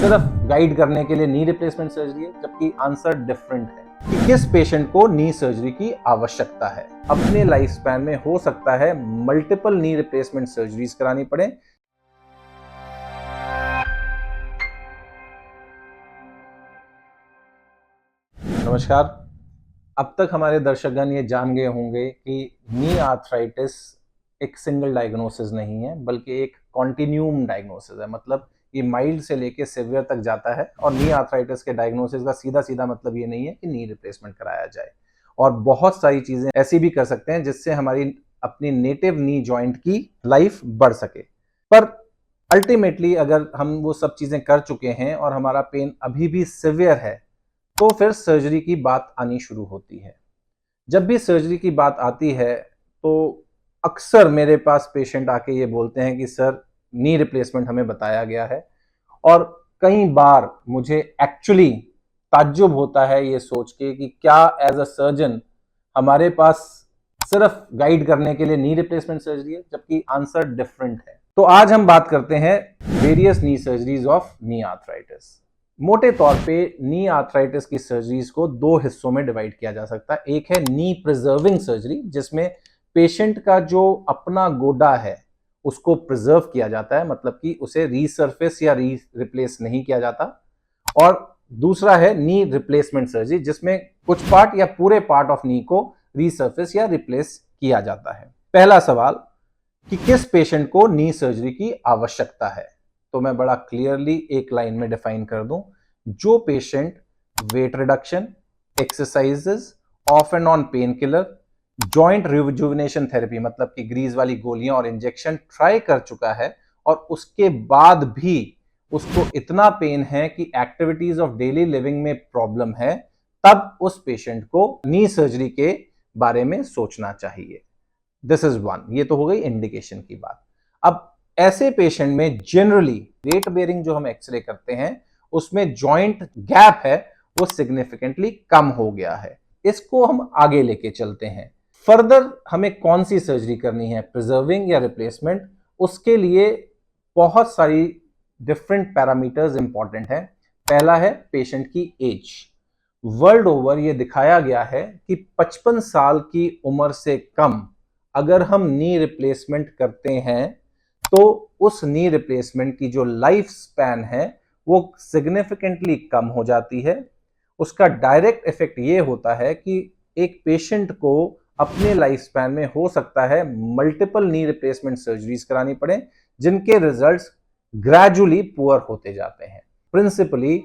सिर्फ गाइड करने के लिए नी रिप्लेसमेंट सर्जरी है, जबकि आंसर डिफरेंट है कि किस पेशेंट को नी सर्जरी की आवश्यकता है। अपने लाइफ स्पैन में हो सकता है मल्टीपल नी रिप्लेसमेंट सर्जरीज करानी पड़े। नमस्कार। अब तक हमारे दर्शकगण ये जान गए होंगे कि नी आर्थराइटिस एक सिंगल डायग्नोसिस नहीं है, बल्कि एक कॉन्टिन्यूम डायग्नोसिस है। मतलब ये माइल्ड से लेके सिवियर तक जाता है और नी आर्थराइटिस के डायग्नोसिस का सीधा सीधा मतलब ये नहीं है कि नी रिप्लेसमेंट कराया जाए। और बहुत सारी चीजें ऐसी भी कर सकते हैं जिससे हमारी अपनी नेटिव नी जॉइंट की लाइफ बढ़ सके। पर अल्टीमेटली अगर हम वो सब चीजें कर चुके हैं और हमारा पेन अभी भी सिवियर है, तो फिर सर्जरी की बात आनी शुरू होती है। जब भी सर्जरी की बात आती है तो अक्सर मेरे पास पेशेंट आके ये बोलते हैं कि सर नी रिप्लेसमेंट हमें बताया गया है, और कई बार मुझे एक्चुअली ताज्जुब होता है ये सोच के कि क्या एज अ सर्जन हमारे पास सिर्फ गाइड करने के लिए नी रिप्लेसमेंट सर्जरी है, जबकि आंसर डिफरेंट है। तो आज हम बात करते हैं various knee surgeries of knee arthritis. मोटे तौर पे नी आर्थराइटिस की सर्जरीज को दो हिस्सों में डिवाइड किया जा सकता है। एक है नी प्रिजर्विंग सर्जरी, जिसमें पेशेंट का जो अपना गोडा है उसको प्रिजर्व किया जाता है, मतलब कि उसे रीसर्फेस या रिप्लेस नहीं किया जाता। और दूसरा है नी रिप्लेसमेंट सर्जरी, जिसमें कुछ पार्ट या पूरे पार्ट ऑफ नी को रीसर्फेस या रिप्लेस किया जाता है। पहला सवाल कि किस पेशेंट को नी सर्जरी की आवश्यकता है, तो मैं बड़ा क्लियरली एक लाइन में डिफाइन कर दूं। जो patient weight reduction, exercises, of and on pain killer, joint rejuvenation therapy मतलब कि ग्रीस वाली गोलियां और इंजेक्शन ट्राई कर चुका है और उसके बाद भी उसको इतना पेन है कि एक्टिविटीज ऑफ डेली लिविंग में प्रॉब्लम है, तब उस पेशेंट को नी सर्जरी के बारे में सोचना चाहिए। This is one. ये तो हो गई इंडिकेशन की बात। अब ऐसे पेशेंट में जनरली वेट बेयरिंग जो हम एक्सरे करते हैं उसमें जॉइंट गैप है वो सिग्निफिकेंटली कम हो गया है। इसको हम आगे लेके चलते हैं। फर्दर हमें कौन सी सर्जरी करनी है, प्रिजर्विंग या रिप्लेसमेंट, उसके लिए बहुत सारी डिफरेंट पैरामीटर्स इंपॉर्टेंट हैं। पहला है पेशेंट की एज। वर्ल्ड ओवर ये दिखाया गया है कि 55 साल की उम्र से कम अगर हम नी रिप्लेसमेंट करते हैं तो उस नी रिप्लेसमेंट की जो लाइफ स्पैन है वो सिग्निफिकेंटली कम हो जाती है। उसका डायरेक्ट इफेक्ट ये होता है कि एक पेशेंट को अपने लाइफ स्पैन में हो सकता है मल्टीपल नी रिप्लेसमेंट सर्जरीज करानी पड़े, जिनके रिजल्ट्स ग्रेजुअली पुअर होते जाते हैं। प्रिंसिपली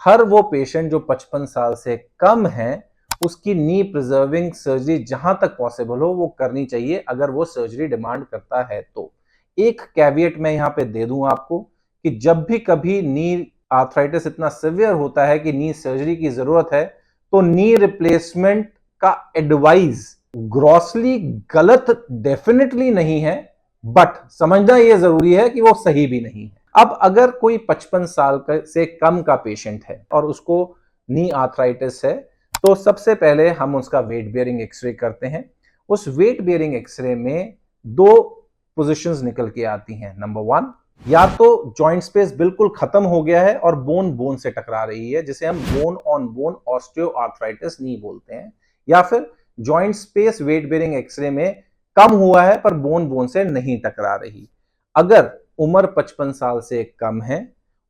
हर वो पेशेंट जो 55 साल से कम है उसकी नी प्रिजर्विंग सर्जरी जहां तक पॉसिबल हो वो करनी चाहिए, अगर वो सर्जरी डिमांड करता है तो। एक कैविएट मैं यहां पे दे दूं आपको कि जब भी कभी नी आर्थराइटिस इतना सिवियर होता है कि नी सर्जरी की जरूरत है, तो नी रिप्लेसमेंट का एडवाइस ग्रॉसली गलत डेफिनेटली नहीं है, बट समझना यह जरूरी है कि वो सही भी नहीं है। अब अगर कोई 55 साल से कम का पेशेंट है और उसको नी आर्थराइटिस है, तो सबसे पहले हम उसका वेट बेयरिंग एक्सरे करते हैं। उस वेट बेयरिंग एक्सरे में दो पोजीशंस निकल के आती हैं। नंबर वन, या तो जॉइंट स्पेस बिल्कुल खत्म हो गया है और बोन बोन से टकरा रही है, जिसे हम bone on bone osteoarthritis knee बोलते हैं, या फिर joint space weight bearing x-ray में कम हुआ है पर बोन बोन से नहीं टकरा रही। अगर उम्र 55 साल से कम है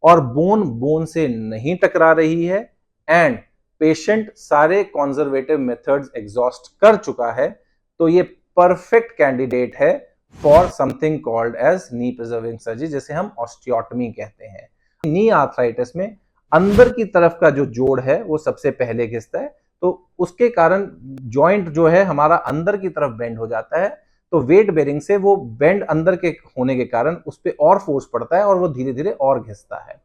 और बोन बोन से नहीं टकरा रही है एंड पेशेंट सारे कंजर्वेटिव मेथड्स एग्जॉस्ट कर चुका है, तो ये परफेक्ट कैंडिडेट है for something called as knee preserving surgery, जिसे हम ऑस्टियोटमी कहते हैं। नी आर्थराइटिस में अंदर की तरफ का जो जोड़ है वो सबसे पहले घिसता है, तो उसके कारण जॉइंट जो है हमारा अंदर की तरफ बेंड हो जाता है। तो वेट बेयरिंग से वो बेंड अंदर के होने के कारण उस पर और फोर्स पड़ता है और वो धीरे धीरे और घिसता है।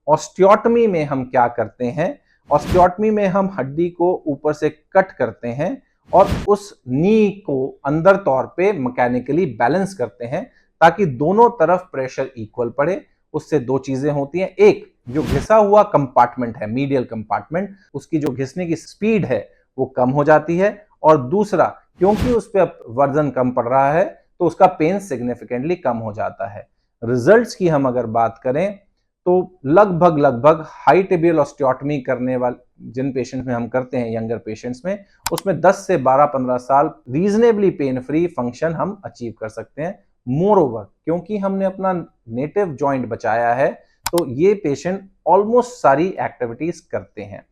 ऑस्टियोटमी में हम क्या करते हैं, ऑस्टियोटमी में हम हड्डी को ऊपर से कट करते हैं और उस नी को अंदर तौर पे मैकेनिकली बैलेंस करते हैं ताकि दोनों तरफ प्रेशर इक्वल पड़े। उससे दो चीजें होती हैं, एक जो घिसा हुआ कंपार्टमेंट है, मीडियल कंपार्टमेंट, उसकी जो घिसने की स्पीड है वो कम हो जाती है, और दूसरा क्योंकि उस पर वजन कम पड़ रहा है तो उसका पेन सिग्निफिकेंटली कम हो जाता है। रिजल्ट्स की हम अगर बात करें तो लगभग लगभग हाई टिबियल ऑस्टियोटमी करने वाले जिन पेशेंट्स में हम करते हैं, यंगर पेशेंट्स में, उसमें 10 से 12-15 साल रीजनेबली पेन फ्री फंक्शन हम अचीव कर सकते हैं। मोर ओवर, क्योंकि हमने अपना नेटिव जॉइंट बचाया है, तो ये पेशेंट ऑलमोस्ट सारी एक्टिविटीज करते हैं।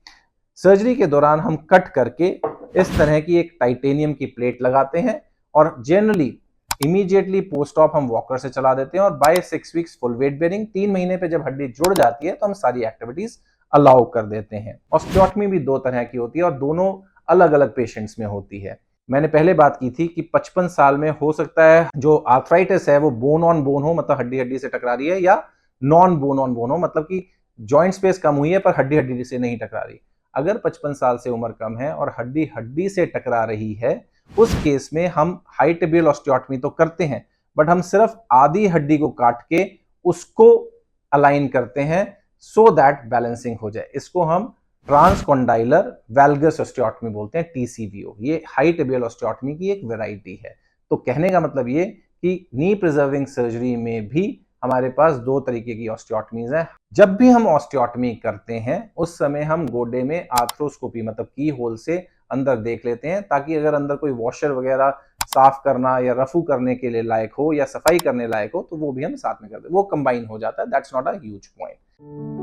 सर्जरी के दौरान हम कट करके इस तरह की एक टाइटेनियम की प्लेट लगाते हैं और जनरली इमीडिएटली पोस्ट ऑप हम वॉकर से चला देते हैं, और by 6 weeks full weight bearing, 3 महीने पे जब हड्डी जुड़ जाती है तो हम सारी एक्टिविटीज अलाउ कर देते हैं। ऑस्टियोटमी भी 2 तरह की होती है और दोनों अलग अलग पेशेंट्स में होती है। मैंने पहले बात की थी कि 55 साल में हो सकता है जो आर्थराइटिस है वो बोन ऑन बोन हो, मतलब हड्डी हड्डी से टकरा रही है, या नॉन बोन ऑन बोन हो, मतलब कि जॉइंट स्पेस कम हुई है पर हड्डी हड्डी से नहीं टकरा रही। अगर 55 साल से उम्र कम है और हड्डी हड्डी से टकरा रही है, उस केस में हम हाई टिबियल ऑस्टियोटमी तो करते हैं, बट हम सिर्फ आधी हड्डी को काट के उसको अलाइन करते हैं सो दैट बैलेंसिंग हो जाए। इसको हम ट्रांसकॉन्डाइलर वैल्गस ऑस्टियोटमी बोलते हैं, TCVO। ये हाई टिबियल ऑस्टियोटमी की एक वैरायटी है। तो कहने का मतलब ये कि नी प्रिजर्विंग सर्जरी में भी हमारे पास 2 तरीके की ऑस्टियोटमीज हैं। जब भी हम ऑस्टियोटमी करते हैं उस समय हम गोडे में आर्थ्रोस्कोपी मतलब की होल से अंदर देख लेते हैं, ताकि अगर अंदर कोई वॉशर वगैरह साफ करना या रफू करने के लिए लायक हो या सफाई करने लायक हो तो वो भी हम साथ में करते हैं, वो कंबाइन हो जाता है। That's not a huge point.